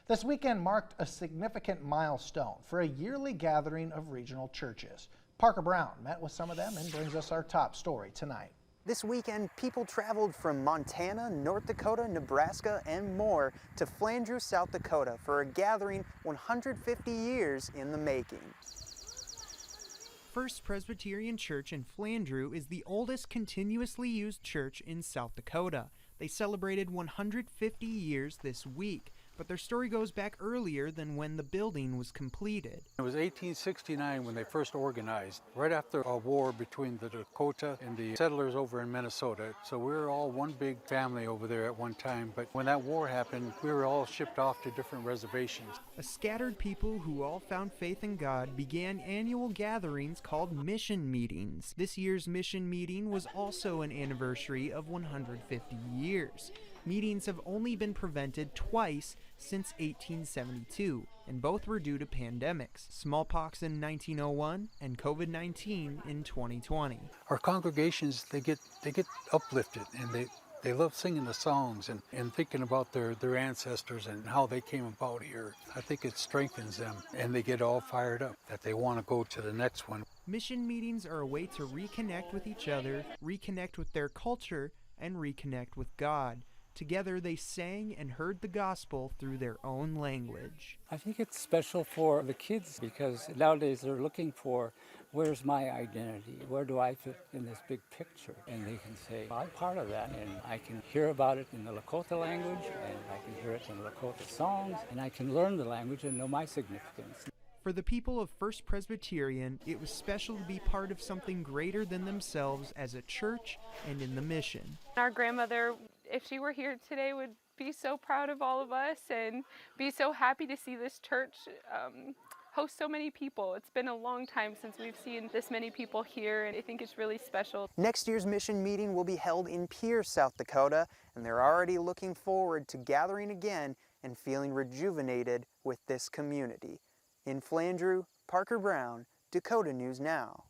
This weekend marked a significant milestone for a yearly gathering of regional churches. Parker Brown met with some of them and brings us our top story tonight. This weekend, people traveled from Montana, North Dakota, Nebraska, and more to Flandreau, South Dakota for a gathering 150 years in the making. First Presbyterian Church in Flandreau is the oldest continuously used church in South Dakota. They celebrated 150 years this week, but their story goes back earlier than when the building was completed. It was 1869 when they first organized, right after a war between the Dakota and the settlers over in Minnesota. So we were all one big family over there at one time, but when that war happened, we were all shipped off to different reservations. A scattered people who all found faith in God began annual gatherings called Mission Meetings. This year's Mission Meeting was also an anniversary of 150 years. Meetings have only been prevented twice since 1872, and both were due to pandemics, smallpox in 1901 and COVID-19 in 2020. Our congregations, they get uplifted, and they love singing the songs and thinking about their ancestors and how they came about here. I think it strengthens them, and they get all fired up that they want to go to the next one. Mission meetings are a way to reconnect with each other, reconnect with their culture, and reconnect with God. Together they sang and heard the gospel through their own language. I think it's special for the kids because nowadays they're looking for, where's my identity? Where do I fit in this big picture? And they can say, I'm part of that, and I can hear about it in the Lakota language, and I can hear it in Lakota songs, and I can learn the language and know my significance. For the people of First Presbyterian, it was special to be part of something greater than themselves as a church and in the mission. Our grandmother, if she were here today, would be so proud of all of us and be so happy to see this church host so many people. It's been a long time since we've seen this many people here, and I think it's really special. Next year's mission meeting will be held in Pierre, South Dakota, and they're already looking forward to gathering again and feeling rejuvenated with this community. In Flandreau, Parker Brown, Dakota News Now.